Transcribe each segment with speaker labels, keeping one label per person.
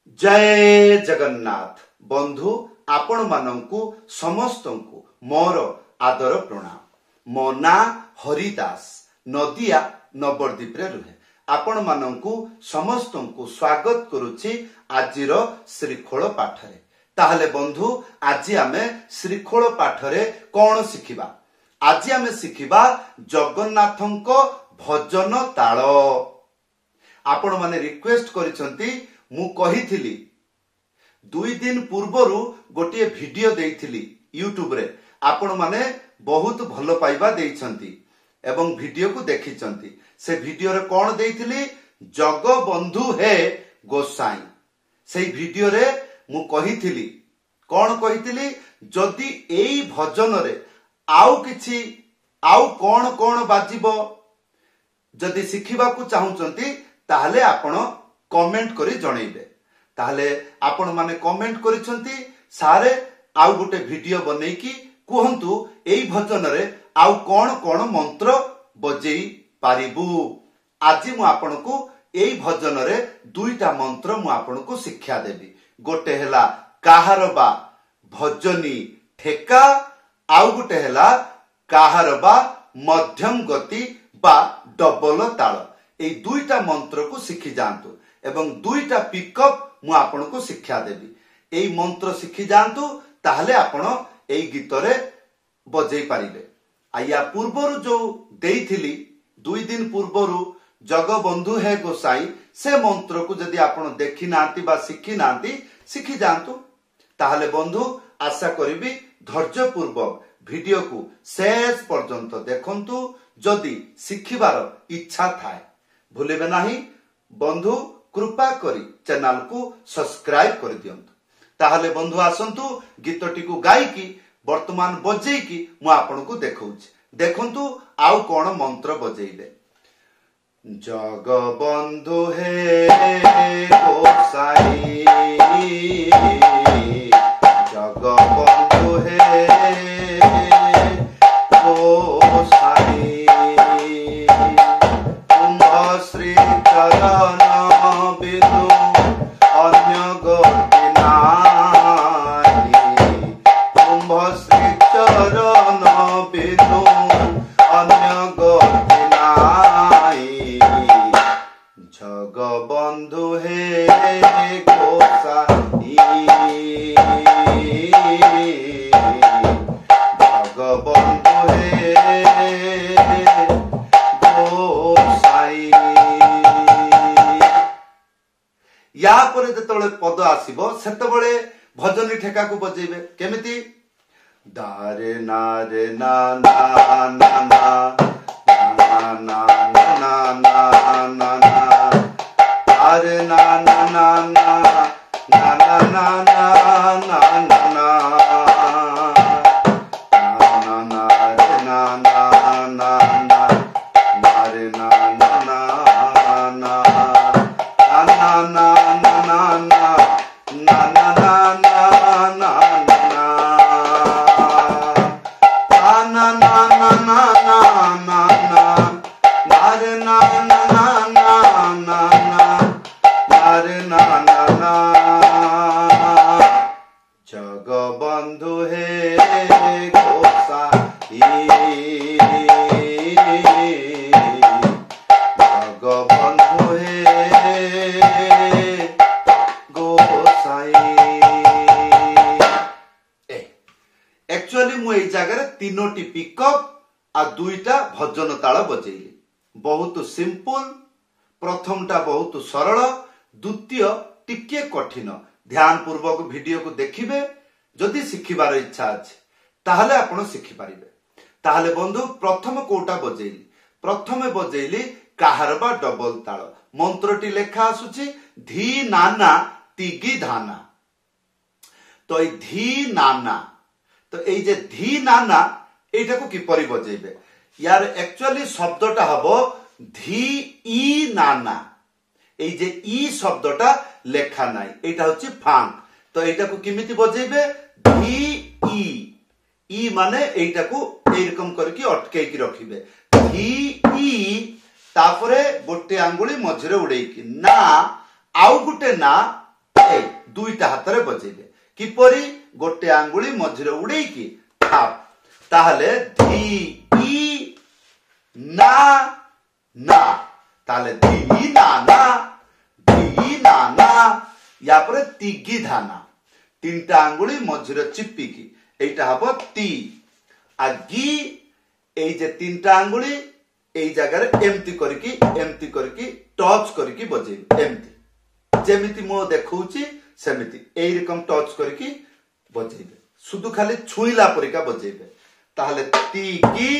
Speaker 1: जय जगन्नाथ बंधु आपण मानंकु समस्तंकु मोर आदर प्रणाम। मो ना हरिदास नदिया नवरदीप रे रुहे आपण मानंकु समस्तंकु स्वागत करुछि आजिर श्रीखोल पाठरे। ताहले बंधु आज आमे श्रीखोल पाठरे कोन शिखिबा? आज आमे शिखिबा जगन्नाथंको भजन ताल। आपण माने रिक्वेस्ट करिसंती मु कहिथिली 2 दिन पूर्वरु गोटे वीडियो देइथिली यूट्यूब रे। आपण माने बहुत भलो पाइबा देइछंती एवं वीडियो को देखिछंती। से वीडियो रे कोन देइथिली? जग बंधु हे गोसाई। सेई वीडियो रे मु कहिथिली कोन कहिथिली? जदि एई भजन रे आउ किछि आउ कोन कोन बाजिबो जदि सिखिबा को चाहुचंती ताहले आपण कमेंट करी जणैबे। ताहले आपण माने कमेंट करिसंती सारे आउ गोटे वीडियो बनै की कहंतु एई भजन रे आउ कोन कोन मंत्र बजेई पारिबु। आज मु आपनको एई भजन रे दुईटा मंत्र मु आपनको शिक्षा देबी। गोटे हेला काहार बा भजनी ठेका, आउ गोटे हेला काहार बा मध्यम गति बा डबल ताल। एई दुईटा मंत्र को शिखि जानतु एवं दुईटा पिकअप मु आपनको शिक्षा देबी। एई मंत्र शिखि जानतु ताहले आपण एई गीत रे बजेई पारिबे। आया पूर्वरु जो देइथिली 2 दिन पूर्वरु जग बंधु हे गोसाई, से मंत्र को जदि आपण देखि नांती बा शिखि नांती शिखि जानतु। ताहले बंधु आशा करिबी धैर्य पूर्वक वीडियो को शेष पर्यंत देखंतु। जदि शिखिबार इच्छा थाए भूलिबे नाही बंधु, कृपा करी चैनल को सब्सक्राइब कर दियंतु। ताहले बंधु आसंतु गीतटी को गाई की वर्तमान बजेई की मु आपनको देखौछि। देखंतु आउ कोन मंत्र बजेइले। जग बंधु हे गोसाई, जग बंधु हे गोसाई, कुंभ श्री चरण बिदु अन्य गति नाही, कुंभ श्री चरण बिदु अन्य गति नाही, जग बंधु हे गोसाई, जग बंधु हे गोसाई। या परे जेतबेले पद आसीबो सेतबेले भजनी ठेका को बजेइबे केमिति? दारे नारे ना ना ना ना ना ना ना ना ना ना, दारे ना ना ना ना ना ना ना ना ना ना ना, ना ना रे ना ना ना ना, नारे ना ना ना ना, ना ना ना ना ना ना ना ना ना ना ना, na na na na na na na, nare na na na na na na, nare na na na, जग बंधु हे गोसाई, जग बंधु हे गोसाई। एक्चुअली मु एई जगह तीनोटी पिकअप आ दुईटा भजन ताल बजेइली। बहुत सिंपल। प्रथमटा बहुत सरल, द्वितीय टिके कठिन। ध्यान पूर्वक वीडियो को देखिबे। जदि शिखिबार इच्छा अछि ताहले आपण शिखि पारिबे। ताहले बंधु प्रथम कोटा बजेइली? प्रथमे बजेइली काहार बा डबल ताल। मंत्रटी लेखा आसुची धी नाना तिगी धाना। तो ए धी नाना, तो এই যে ধি নানা এইটাকু কিপরি বজাইবে? ইয়ার एक्चुअली শব্দটা হবো ধি ই নানা। এই যে ই শব্দটা লেখা নাই, এটা হচ্ছে ফাং। তো এইটাকু কিমিতি বজাইবে? ধি ই, ই মানে এইটাকু এইরকম করিকি অটকাইকি রাখিবে। ধি ই, তারপরে গোটে আঙ্গুলি মঝিরে উড়াইকি না, আউ গোটে না, এই दुईटा हाथ रे बजेबे किपरि गोटे आंगुली मझिरे उड़ेकी थाप ताहले धी ई ना ना ताहले धी ना ना या पर तिगी धाना तीनटा आंगुली मझिरे चिप्पिकी एटा हबो ती आ गी एई जे तीनटा आंगुली एई जगह रे एम्ति करकी टच करकी बजेबे एम्ति जेमिति मो देखौची सेमिति एई रकम टच करकी बजेबे सुदु खाली छुईला परिका बजेबे ताहले तिगी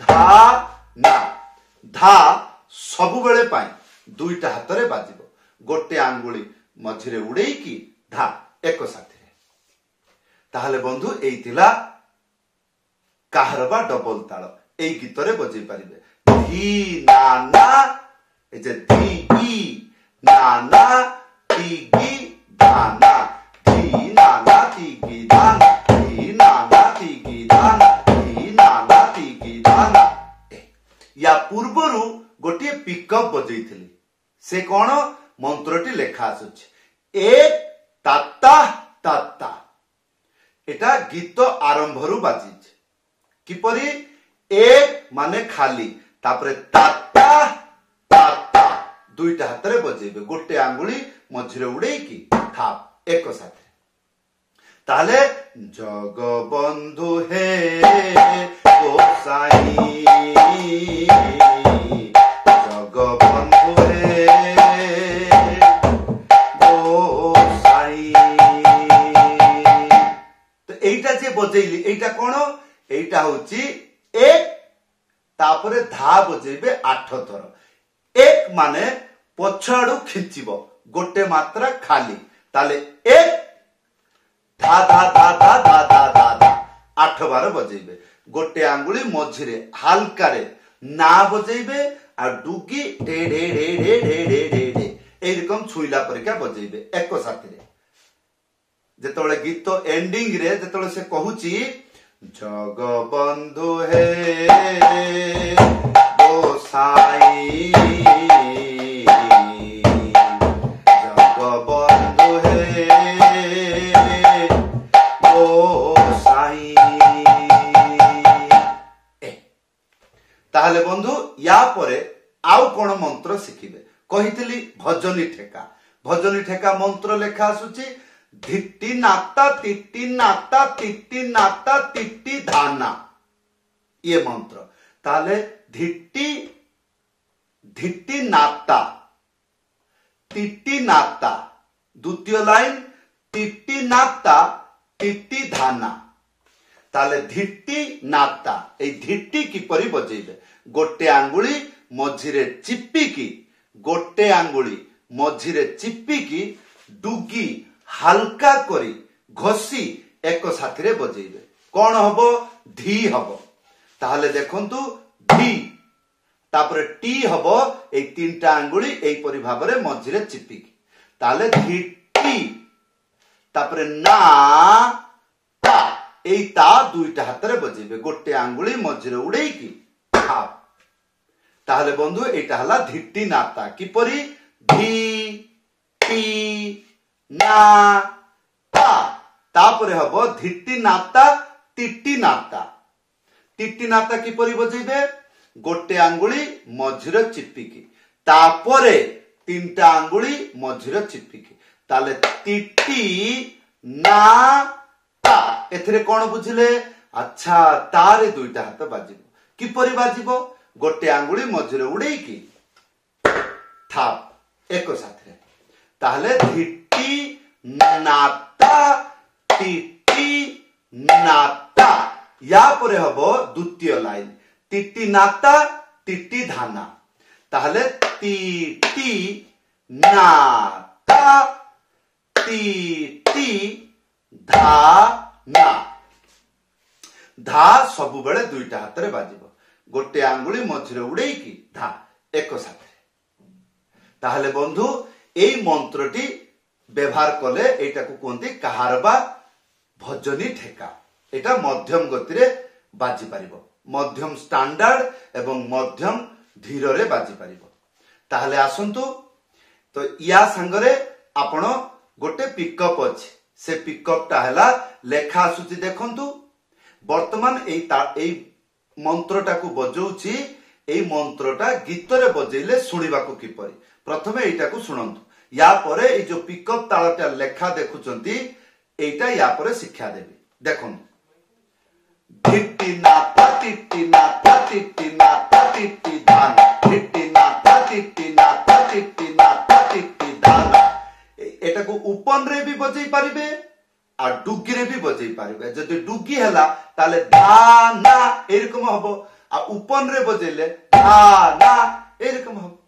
Speaker 1: धा ना धा सब बेले पाई दुईटा हाथ रे बाजिबो गोटे आंगुली मझिरे उड़ेकी धा एक साथी ताहले बंधु एई थिला काहरबा डबल ताल एई गीत रे बजै पारिबे धी ना ए जे धी ई ना तिगी धाना धी ना तिगी धाना धी ना तिगी धाना धी ना तिगी धाना या पूर्वरु गोटे पिकअप बजैथिली से कोन मंत्रटी लेखा आसुछि एक ताता ताता एटा गीत आरंभरु बाजिछ किपरि एक माने खाली तापरे ताता ताता दुईटा हाथ रे बजेबे गोटे आंगुली मझिरे उड़ेकी थाप एक साथे ताले जगबंधु हे गोसाई जगबंधु हे गोसाई तो एइटा जे बजेइली एइटा कोन एइटा होची एक तापरे धा बजेबे 8 थर एक माने पछाडू खिंचिबो गोटे मात्रा खाली ताले एक धा धा धा धा धा धा धा धा 8 बार बजेबे गोटे आंगुली मझिरे हल्का रे ना बजेबे आ डुगी ढे ढे ढे ढे ढे ढे ढे ढे एई रकम छुईला परिका बजेबे एको साथी रे जेतोले गीत एंडिंग रे जेतोले से कहूची जगबंधु हे गोसाई जगबंधु हे गोसाई ताहले बंधु या परे आउ कोन मंत्र शिखिबे कहितली भजनी ठेका मंत्र लेखा आसुची धिट्टी नाता तिट्टी धाना ये मंत्र ताले धिट्टी नाता तिट्टी नाता द्वितीय लाइन तिट्टी नाता तिट्टी धाना ताले धिट्टी नाता ए धिट्टी किपरि बजेइबे गोटे आंगुली मझिरे चिप्पिकी गोटे आंगुली मझिरे चिप्पिकी डुगी हल्का करी घसी एक साथी रे बजेइबे कोन हबो धी हबो ताहले देखंतु धी तापरे टी हबो ए तीनटा आंगुली एई परि भाबरे मझिरे चिप्पिकी ताहले धिट्टी तापरे ना ता एई ता दुईटा हाथ रे बजेइबे गोटे आंगुली मझिरे उड़ेकी थाप ताहले बंधु एटा हला धिट्टी नाता किपरि धी टी ना ता तापरे हबो धिट्टी नाता तिट्टी नाता किपरि बजेइबे गोटे आंगुली मझिरे चिप्पिकी तापरे तीनटा आंगुली मझिरे चिप्पिकी ताले तिट्टी ना ता एथरे कोन बुझिले अच्छा तारे दुईटा हाथ बाजिबो किपरि बाजिबो गोटे आंगुली मझिरे उड़ेकी थाप एक साथ रे ताहले धिट्टी नाता तिट्टी नाता या परे हबो द्वितीय लाइन तिट्टी नाता तिट्टी धाना ताहले तिट्टी नाता तिट्टी धाना धा सब बेले दुईटा हाथ रे बाजिबो गोटे आंगुली मझिरे उड़ेकी धा एक साथ ताहले बंधु एई मंत्रटी व्यवहार कले एटा को कहते काहारबा भजनी ठेका एटा मध्यम गति रे बाजी पारिबो मध्यम स्टैंडर्ड एवं मध्यम धीर रे बाजी पारिबो ताहले आसंतु तो या संगरे आपण गोटे पिकअप अच्छे से पिकअपटा है लेखा आसुची देखंतु वर्तमान एई मंत्रटा को बजाउछि एई मंत्रटा गीतरे बजेले सुनिबाकू किपरि प्रथमे एटा को सुनंतु या परे ए जो पिकअप तालटा लेखा देखुचंती एटा या परे शिक्षा देबी देखंतु धिट्टी नाथा टिट्टी नाथा टिट्टी नाथा टिट्टी धान धिट्टी नाथा टिट्टी नाथा टिट्टी नाथा टिट्टी धान एटा को उपन रे भी बजै पारिबे आ डुगी रे भी बजै पारिबे जदि डुगी हला ताले धाना एरकम हबो आ उपन रे बजेले धाना एरकम हबो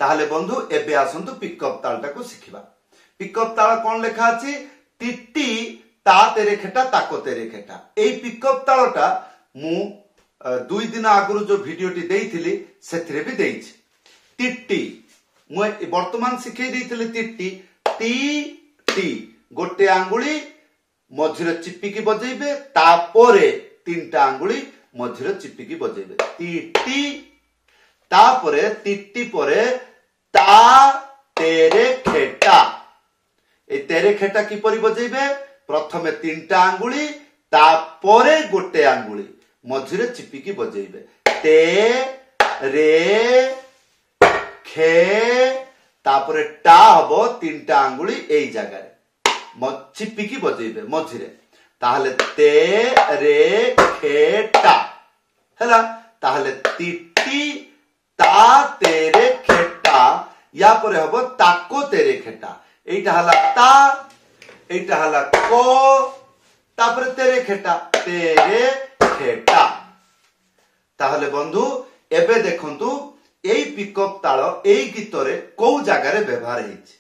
Speaker 1: ताहले बंधु एबे आसंतु पिकअप तालटा को सिखिबा पिकअप ताल कोन लेखा अछि टिट्टी ता तेरे खेटा ताको तेरे खेटा एई पिकअप तालटा मु 2 दिन आगरु जो वीडियोटी देइथिली सेथिरे भी देइछि टिट्टी मु वर्तमान सिखै देइथिली टिट्टी टी टी गोटे आंगुली मझिरे चिपिकी बजेइबे तापरे तीनटा आंगुली मझिरे चिपिकी बजेइबे टिट्टी तापरे टिट्टी परे ता तेरे खेटा ए तेरे खेटा की परि बजेइबे प्रथमे तीनटा आंगुली तापरे गोटे आंगुली मझिरे चिपिकी बजेइबे ते रे खे तापरे टा हबो तीनटा आंगुली एई जगह रे चिपिकी बजेइबे मझिरे ताहले ते रे खे टा हैला ताहले टिट्टी ता तेरे खेटा या परे हबो ताको तेरे खेटा एटा हला ता एटा हला को तापरे तेरे खेटा ताहले बंधु एबे देखंतु एई पिकअप ताल एई गीतरे को जगह रे व्यवहार हेछि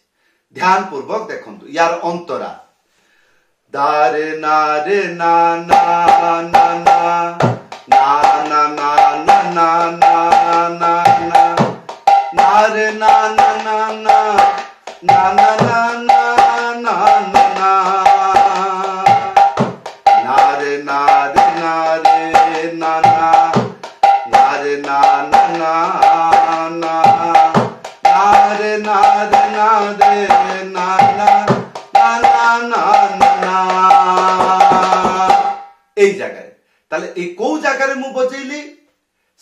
Speaker 1: ध्यान पूर्वक देखंतु यार अंतरा दारे ना रे ना ना ना ना ना ना ना ना ना ना ना ना ना रे ना ना ना ना ना ना ना ना ना ना ना नारे नारे नारे ना ना नारे ना ना ना ना नारे नारे नारे ना ना ना ना ना ना এই জায়গায় তাহলে এই কোউ জায়গায় মু বজেইলি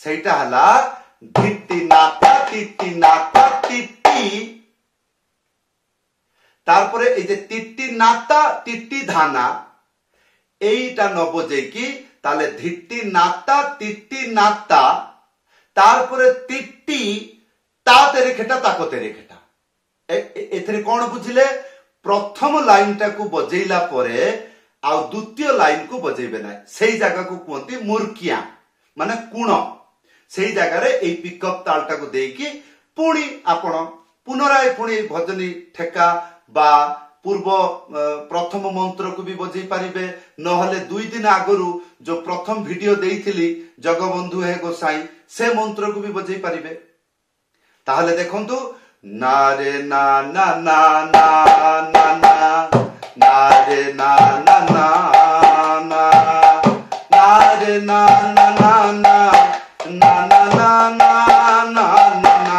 Speaker 1: সেইটা হলা ধিট্টি নাথা টিট্টি নাথা টিট্টি তারপরে এই যে টিট্টি নাতা টিট্টি ধানা এইটা ন বজে কি তাহলে ধিট্টি নাতা টিট্টি নাতা তারপরে টিট্টি তা তেরে খেটা তাকো তেরে খেটা এথরে কোন বুঝিলে প্রথম লাইনটা কো বজেইলা পরে আর দ্বিতীয় লাইন কো বজেইবে না সেই জায়গা কো কোনতি মুরকিয়া মানে কোণ সেই জায়গারে এই পিকअप তালটা কো দেইকি পুনি আপন পুনরায় পুনি ভজনী ঠেকা बा पूर्व प्रथम मंत्र को भी बजै पारिबे नहले 2 दिन आगरु जो प्रथम वीडियो देइथिली जगबंधु हे गोसाई से मंत्र को भी बजै पारिबे ताहले देखंतु ना रे ना ना ना ना ना ना ना रे ना ना ना ना ना रे ना ना ना ना ना ना ना ना ना ना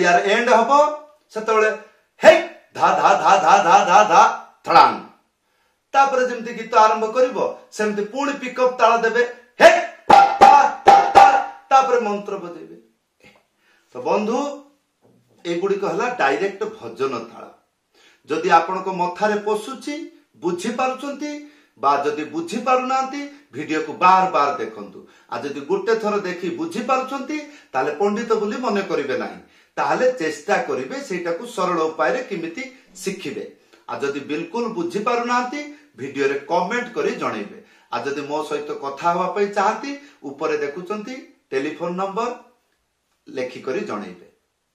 Speaker 1: यार एंड हबो सेतोले हे धा धा धा धा धा धा धा थड़ांग तापर जेमति गीत आरंभ करिवो सेमति पुणी पिकअप ताल देबे हे ता ता ता तापर मंत्र बजेबे तो बंधु एगुडी कहला डायरेक्ट भजन ताल जदि आपण को मथारे पसुची बुझी पारुचंती बा जदि बुझी पारुनांती वीडियो को बार बार देखंतु आ जदि गुटे थर देखि बुझी पारुचंती ताले पंडित बोली मने करिवे नाही ताहले चेष्टा करिवे सेटा को सरल उपाय रे किमिति सिखिबे आ जदि बिल्कुल बुझी पारुनांती वीडियो रे कमेंट करी जणैबे आ जदि मो सहित कथा हवा पई चाहती ऊपर देखुचंती टेलीफोन नंबर लेखि करी जणैबे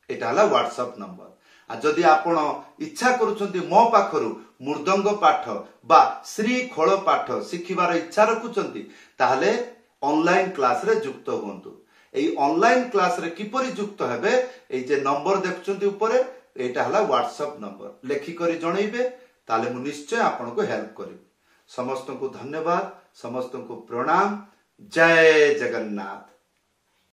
Speaker 1: एटा हला व्हाट्सएप नंबर आ जदि आपण इच्छा करूचंती मो पाखरु मृदंग पाठ बा श्री खोल पाठ शिखिबार इच्छा रखुचंती ताहले ऑनलाइन क्लास रे जुक्त होंतु एई ऑनलाइन क्लास रे किपरि जुक्त हेबे एई जे नंबर देखुचंती ऊपर एटा हला व्हाट्सएप नंबर लेखिकरी जनइबे ताले मु निश्चय आपनको हेल्प करिबि। समस्त को धन्यवाद, समस्त को प्रणाम। जय जगन्नाथ।